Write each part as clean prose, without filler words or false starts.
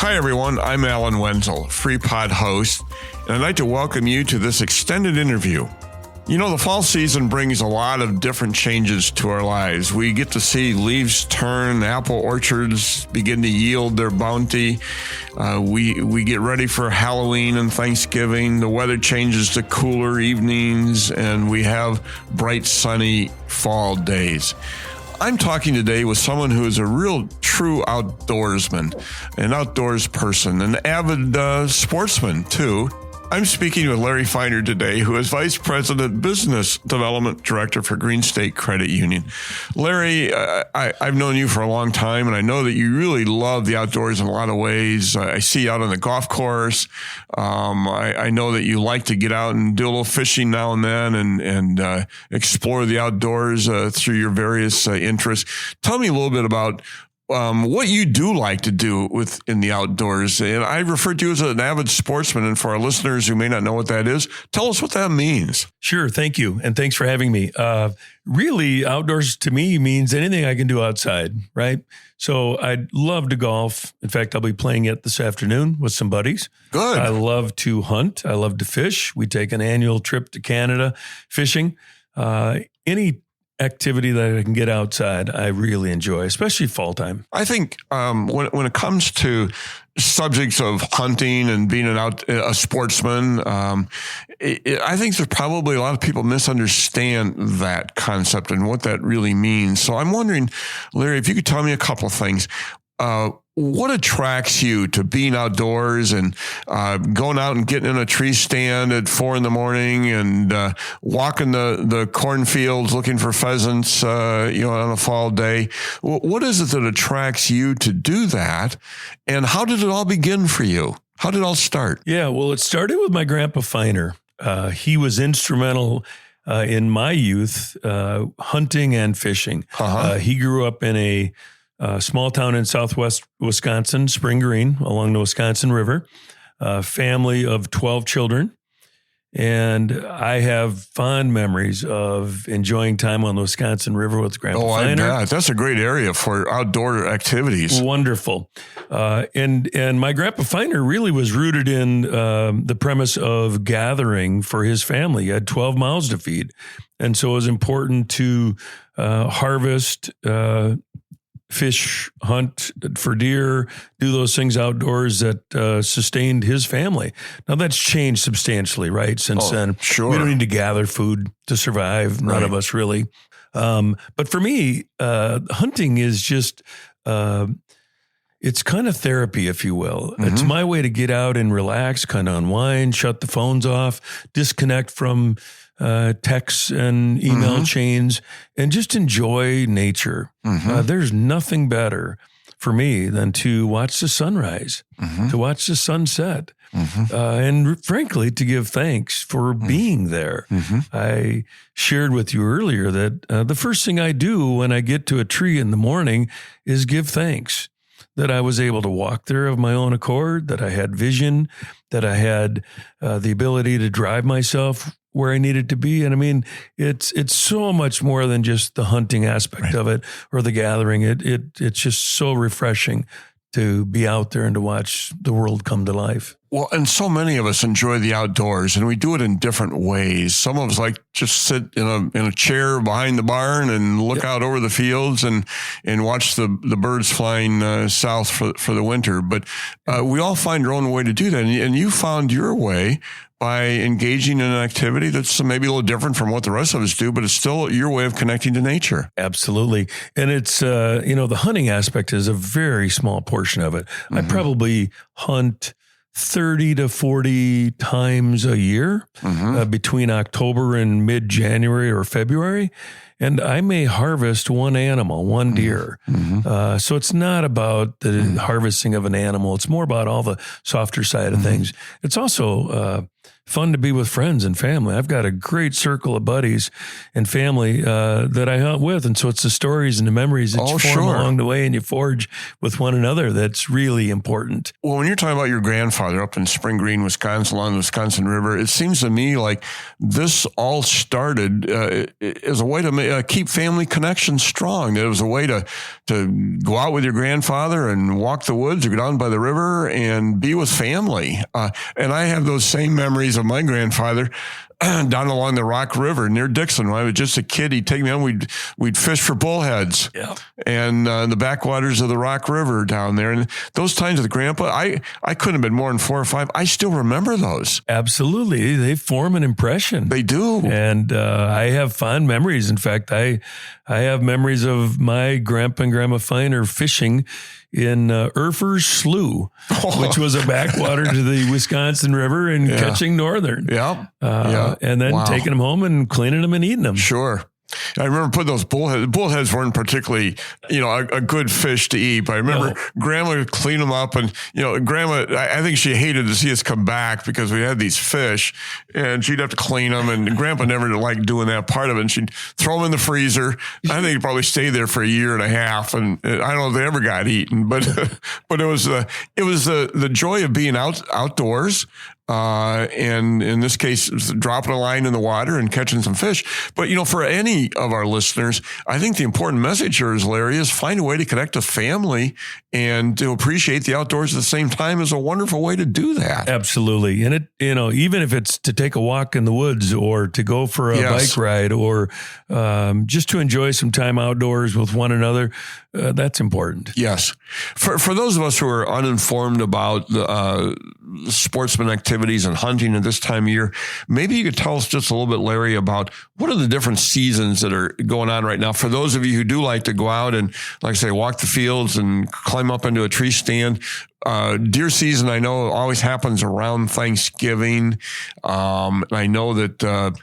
Hi, everyone. I'm Alan Wenzel, Freepod host, and I'd like to welcome you to this extended interview. You know, the fall season brings a lot of different changes to our lives. We get to see leaves turn, apple orchards begin to yield their bounty. We get ready for Halloween and Thanksgiving. The weather changes to cooler evenings, and we have bright, sunny fall days. I'm talking today with someone who is a real true outdoorsman, an outdoors person, an avid sportsman, too. I'm speaking with Larry Feiner today, who is Vice President Business Development Director for Green State Credit Union. Larry, I've known you for a long time, and I know that you really love the outdoors in a lot of ways. I see you out on the golf course. I know that you like to get out and do a little fishing now and then and explore the outdoors through your various interests. Tell me a little bit about what you do like to do in the outdoors. And I refer to you as an avid sportsman. And for our listeners who may not know what that is, tell us what that means. Sure. Thank you. And thanks for having me. Really, outdoors to me means anything I can do outside, right? So I'd love to golf. In fact, I'll be playing it this afternoon with some buddies. Good. I love to hunt. I love to fish. We take an annual trip to Canada fishing. Any activity that I can get outside, I really enjoy, especially fall time. I think when it comes to subjects of hunting and being a sportsman, I think there's probably a lot of people misunderstand that concept and what that really means. So I'm wondering, Larry, if you could tell me a couple of things. What attracts you to being outdoors and going out and getting in a tree stand at 4 a.m. and walking the cornfields looking for pheasants, on a fall day? What is it that attracts you to do that? And how did it all begin for you? How did it all start? Yeah, well, it started with my grandpa Feiner. He was instrumental in my youth, hunting and fishing. Uh-huh. He grew up in a small town in southwest Wisconsin, Spring Green, along the Wisconsin River, family of 12 children. And I have fond memories of enjoying time on the Wisconsin River with Grandpa Feiner. I bet. That's a great area for outdoor activities. Wonderful. And my Grandpa Feiner really was rooted in the premise of gathering for his family. He had 12 mouths to feed. And so it was important to harvest, fish, hunt for deer, do those things outdoors that sustained his family. Now that's changed substantially, right? Since then, sure. We don't need to gather food to survive. None of us really. But for me, hunting is just, it's kind of therapy, if you will. Mm-hmm. It's my way to get out and relax, kind of unwind, shut the phones off, disconnect from texts and email chains, and just enjoy nature. There's nothing better for me than to watch the sunrise, to watch the sunset, and frankly, to give thanks for being there. I shared with you earlier that the first thing I do when I get to a tree in the morning is give thanks that I was able to walk there of my own accord, that I had vision, that I had the ability to drive myself where I needed to be. And I mean, it's so much more than just the hunting aspect of it or the gathering. It's just so refreshing to be out there and to watch the world come to life. Well, and so many of us enjoy the outdoors, and we do it in different ways. Some of us like just sit in a chair behind the barn and look out over the fields and watch the birds flying south for the winter. But we all find our own way to do that, and you found your way by engaging in an activity that's maybe a little different from what the rest of us do, but it's still your way of connecting to nature. Absolutely. And it's, the hunting aspect is a very small portion of it. I probably hunt 30 to 40 times a year between October and mid-January or February. And I may harvest one animal, one deer. So it's not about the harvesting of an animal. It's more about all the softer side of things. It's also fun to be with friends and family. I've got a great circle of buddies and family that I hunt with. And so it's the stories and the memories that you form along the way and you forge with one another that's really important. Well, when you're talking about your grandfather up in Spring Green, Wisconsin, along the Wisconsin River, it seems to me like this all started as a way to keep family connections strong. It was a way to go out with your grandfather and walk the woods or go down by the river and be with family. And I have those same memories of my grandfather down along the Rock River near Dixon. When I was just a kid, he'd take me on. We'd fish for bullheads, and the backwaters of the Rock River down there. And those times with Grandpa, I couldn't have been more than 4 or 5. I still remember those. Absolutely, they form an impression. They do, and I have fond memories. In fact, I have memories of my grandpa and grandma Feiner fishing in Urfer's Slough, which was a backwater to the Wisconsin River, and catching northern. And then taking them home and cleaning them and eating them. Sure. I remember putting those bullheads. Bullheads weren't particularly, a good fish to eat. But I remember Grandma would clean them up, and Grandma, I think she hated to see us come back because we had these fish, and she'd have to clean them. And Grandpa never liked doing that part of it. And she'd throw them in the freezer. I think it probably stayed there for a year and a half, and I don't know if they ever got eaten. But it was the joy of being outdoors. And in this case, dropping a line in the water and catching some fish. But, for any of our listeners, I think the important message here is, Larry, is find a way to connect to family and to appreciate the outdoors at the same time is a wonderful way to do that. Absolutely. And even if it's to take a walk in the woods or to go for a bike ride or just to enjoy some time outdoors with one another, that's important. Yes. For those of us who are uninformed about the sportsman activities and hunting at this time of year, maybe you could tell us just a little bit, Larry, about what are the different seasons that are going on right now. For those of you who do like to go out and, like I say, walk the fields and climb up into a tree stand, deer season, I know, always happens around Thanksgiving. I know that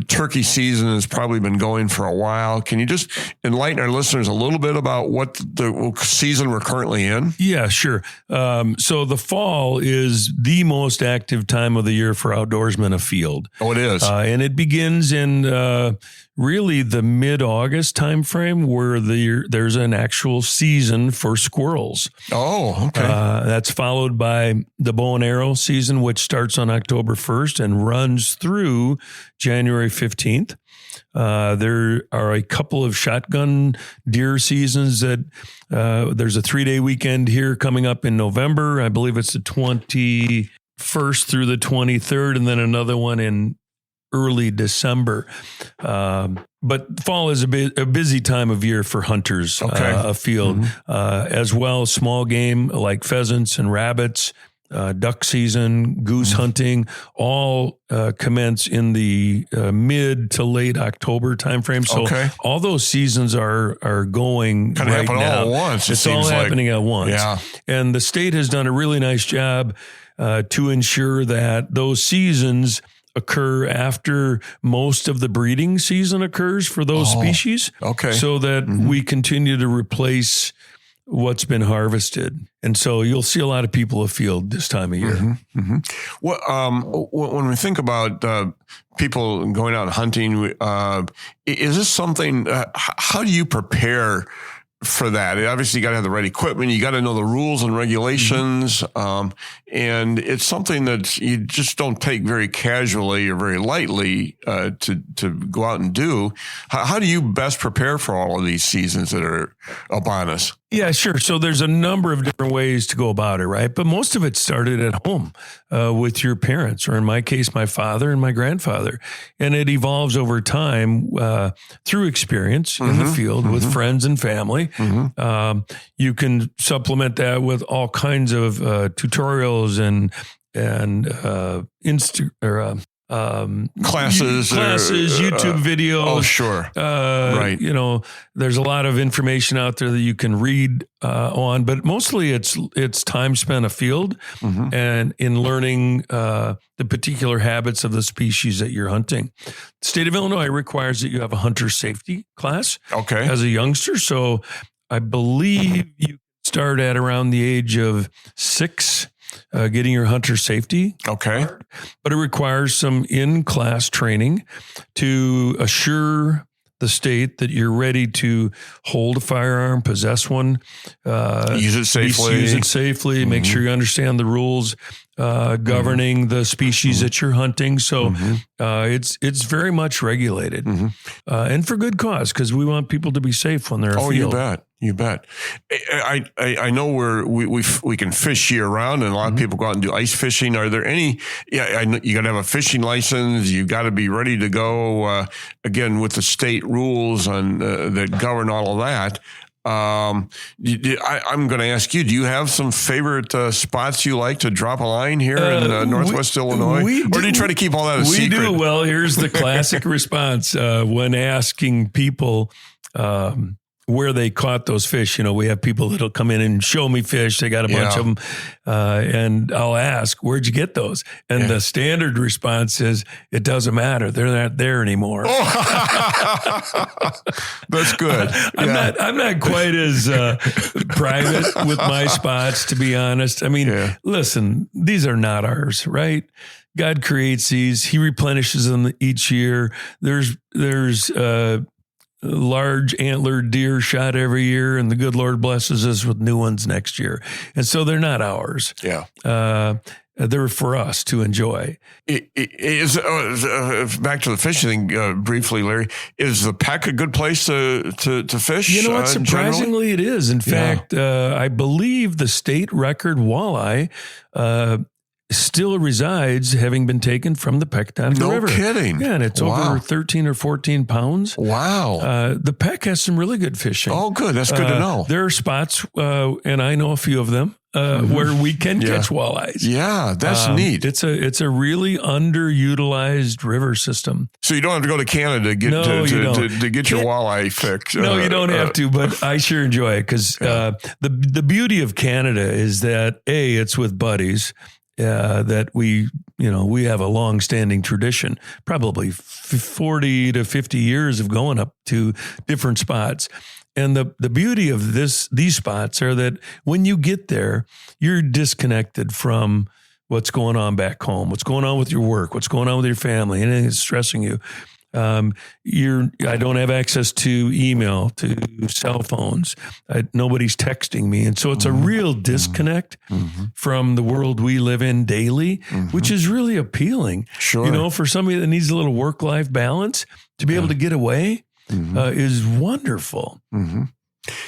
turkey season has probably been going for a while. Can you just enlighten our listeners a little bit about what the season we're currently in? Yeah, sure. So the fall is the most active time of the year for outdoorsmen afield. Oh, it is. And it begins in really the mid-August timeframe where there's an actual season for squirrels. Oh, okay. That's followed by the bow and arrow season, which starts on October 1st and runs through January 15th. There are a couple of shotgun deer seasons that there's a 3-day weekend here coming up in November. I believe it's the 21st through the 23rd, and then another one in early December. But fall is a busy time of year for hunters afield, as well. Small game like pheasants and rabbits, duck season, goose hunting, all commence in the mid to late October timeframe. So all those seasons are going kind of right happen now. all at once. It's all happening at once. Yeah. And the state has done a really nice job to ensure that those seasons occur after most of the breeding season occurs for those species. Okay. So that we continue to replace what's been harvested. And so you'll see a lot of people afield this time of year. Well, when we think about people going out hunting, is this something, how do you prepare for that? Obviously, you got to have the right equipment. You got to know the rules and regulations. And it's something that you just don't take very casually or very lightly to go out and do. How do you best prepare for all of these seasons that are upon us? Yeah, sure. So there's a number of different ways to go about it, right? But most of it started at home with your parents, or in my case, my father and my grandfather. And it evolves over time through experience in the field with friends and family. You can supplement that with all kinds of tutorials and classes, YouTube videos. Oh, sure. Right. There's a lot of information out there that you can read on, but mostly it's time spent afield and in learning the particular habits of the species that you're hunting. The state of Illinois requires that you have a hunter safety class as a youngster. So I believe you start at around the age of 6 getting your hunter safety. Okay. But it requires some in-class training to assure the state that you're ready to hold a firearm, possess one, use it safely, make sure you understand the rules governing the species that you're hunting. So it's very much regulated, and for good cause, because we want people to be safe when they're afield. You bet. I know we can fish year round, and a lot of people go out and do ice fishing. Are there any? Yeah, I know you got to have a fishing license. You got to be ready to go. Again, with the state rules on that govern all of that. I'm going to ask you, do you have some favorite spots you like to drop a line here in Northwest Illinois? Or do you try to keep all that a secret? We do. Well, here's the classic response when asking people where they caught those fish. You know, we have people that'll come in and show me fish. They got a bunch of them. And I'll ask, where'd you get those? And the standard response is, it doesn't matter. They're not there anymore. That's good. I'm not quite as private with my spots, to be honest. I mean, listen, these are not ours, right? God creates these. He replenishes them each year. There's large antlered deer shot every year, and the good Lord blesses us with new ones next year. And so they're not ours. Yeah. They're for us to enjoy. Back to the fishing thing briefly, Larry. Is the Peck a good place to fish? You know what? Surprisingly, it is. In fact, I believe the state record walleye still resides, having been taken from the Pecatonica River. No kidding. Yeah, and it's over 13 or 14 pounds. Wow. The Peck has some really good fishing. Oh, good. That's good to know. There are spots, and I know a few of them, where we can catch walleyes. Yeah, that's neat. It's a really underutilized river system. So you don't have to go to Canada to get your walleye fix. No, you don't have to, but I sure enjoy it because the beauty of Canada is that it's with buddies. That we have a long-standing tradition, probably 40 to 50 years of going up to different spots. And the beauty of these spots are that when you get there, you're disconnected from what's going on back home, what's going on with your work, what's going on with your family, anything that's stressing you. I don't have access to email, to cell phones. Nobody's texting me. And so it's a real disconnect from the world we live in daily, which is really appealing. Sure. You know, for somebody that needs a little work-life balance, to be able to get away is wonderful.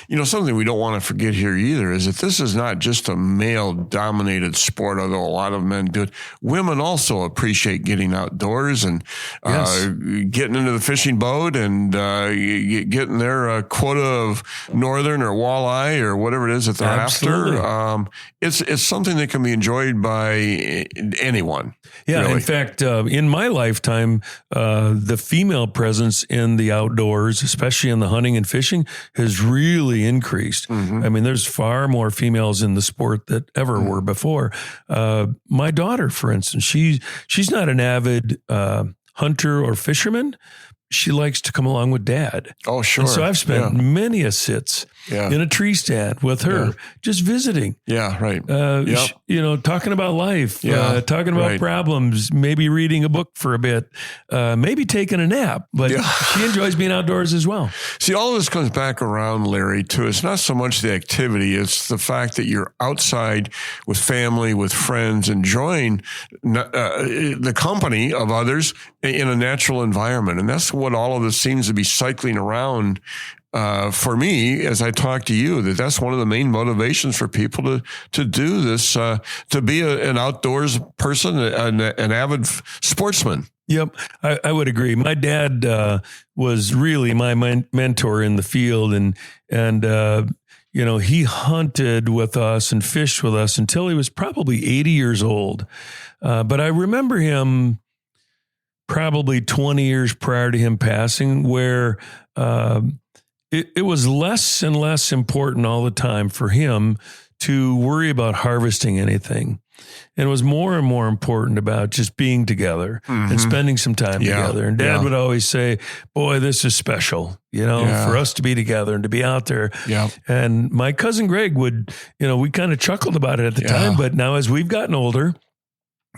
You know, something we don't want to forget here either is that this is not just a male-dominated sport, although a lot of men do it. Women also appreciate getting outdoors and getting into the fishing boat and getting their quota of northern or walleye or whatever it is that they're after. It's something that can be enjoyed by anyone. Yeah, really. In fact, in my lifetime, the female presence in the outdoors, especially in the hunting and fishing, has really increased. I mean, there's far more females in the sport that ever were before. My daughter, for instance, she's not an avid hunter or fisherman. She likes to come along with Dad. Oh, sure. And so I've spent many a sits in a tree stand with her, just visiting. Yeah, right. Talking about life, talking about problems, maybe reading a book for a bit, maybe taking a nap. But she enjoys being outdoors as well. See, all of this comes back around, Larry, too. It's not so much the activity. It's the fact that you're outside with family, with friends, enjoying the company of others in a natural environment. And that's what all of this seems to be cycling around for me, as I talk to you, that's one of the main motivations for people to do this, to be an outdoors person, an avid sportsman. Yep, I would agree. My dad was really my mentor in the field, and he hunted with us and fished with us until he was probably 80 years old. But I remember him probably 20 years prior to him passing, where it was less and less important all the time for him to worry about harvesting anything. And it was more and more important about just being together and spending some time together. And Dad would always say, boy, this is special, for us to be together and to be out there. Yeah. And my cousin Greg would, we kind of chuckled about it at the time, but now as we've gotten older,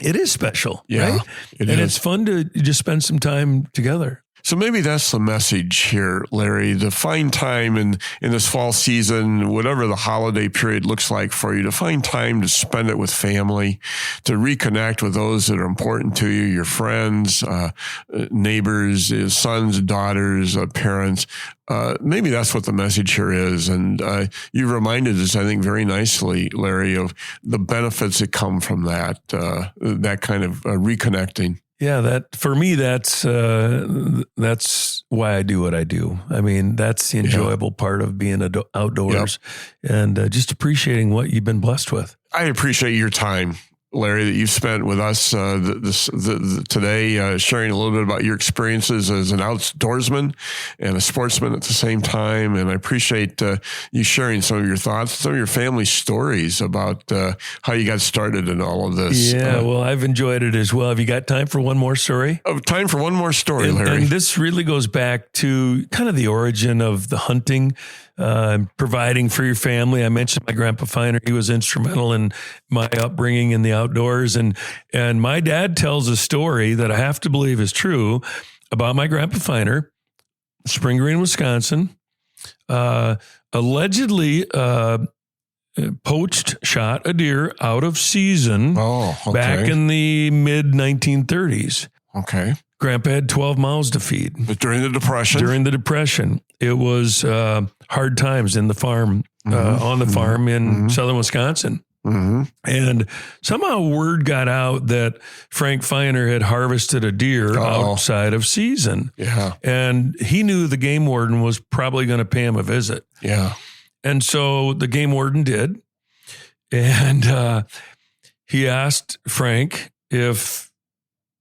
it is special, right? It's fun to just spend some time together. So maybe that's the message here, Larry, to find time in this fall season, whatever the holiday period looks like for you, to find time to spend it with family, to reconnect with those that are important to you, your friends, neighbors, sons, daughters, parents. Maybe that's what the message here is. And you reminded us, I think, very nicely, Larry, of the benefits that come from that kind of reconnecting. Yeah, for me, that's why I do what I do. I mean, that's the enjoyable part of being outdoors and just appreciating what you've been blessed with. I appreciate your time, Larry, that you've spent with us today, sharing a little bit about your experiences as an outdoorsman and a sportsman at the same time. And I appreciate you sharing some of your thoughts, some of your family stories about how you got started in all of this. Yeah, well, I've enjoyed it as well. Have you got time for one more story? Time for one more story, Larry. And this really goes back to kind of the origin of the hunting. Providing for your family. I mentioned my Grandpa Feiner. He was instrumental in my upbringing in the outdoors. And my dad tells a story that I have to believe is true about my Grandpa Feiner, Spring Green, Wisconsin, allegedly shot a deer out of season back in the mid 1930s. Okay. Grandpa had 12 mouths to feed. But during the Depression, it was hard times in the farm, on the farm in southern Wisconsin. And somehow word got out that Frank Feiner had harvested a deer outside of season. Yeah. And he knew the game warden was probably going to pay him a visit. Yeah. And so the game warden did. And he asked Frank if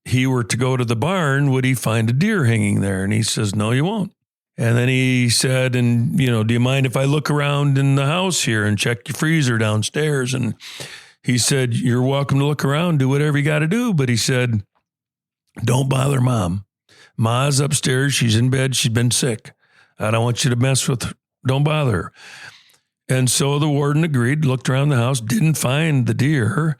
he were to go to the barn, would he find a deer hanging there? And he says, no, you won't. And then he said, do you mind if I look around in the house here and check your freezer downstairs? And he said, you're welcome to look around, do whatever you got to do. But he said, don't bother Mom. Ma's upstairs. She's in bed. She's been sick. I don't want you to mess with her. Don't bother her. And so the warden agreed, looked around the house, didn't find the deer.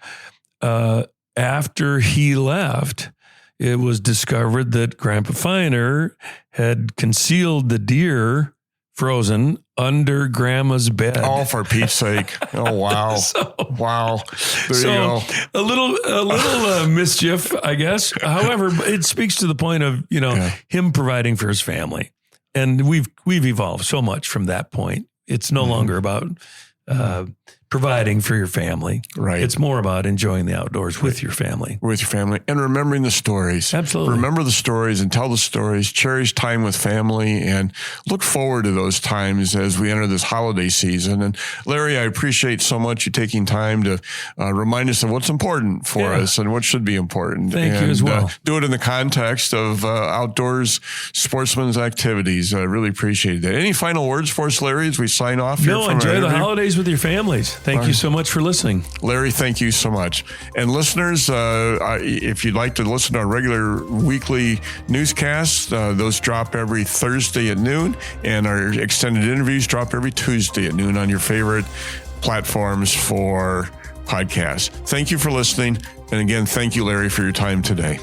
After he left, it was discovered that Grandpa Feiner had concealed the deer frozen under Grandma's bed. Oh, for Pete's sake. Oh, wow. Wow. There you go. A little mischief, I guess. However, it speaks to the point of, him providing for his family. And we've evolved so much from that point. It's no longer about providing for your family. Right. It's more about enjoying the outdoors with your family. With your family and remembering the stories. Absolutely. Remember the stories and tell the stories. Cherish time with family and look forward to those times as we enter this holiday season. And Larry, I appreciate so much you taking time to remind us of what's important for us and what should be important. Thank you as well. Do it in the context of outdoors sportsmen's activities. I really appreciate that. Any final words for us, Larry, as we sign off here? No, enjoy the holidays with your families. Thank you so much for listening. Larry, thank you so much. And listeners, if you'd like to listen to our regular weekly newscasts, those drop every Thursday at noon, and our extended interviews drop every Tuesday at noon on your favorite platforms for podcasts. Thank you for listening. And again, thank you, Larry, for your time today.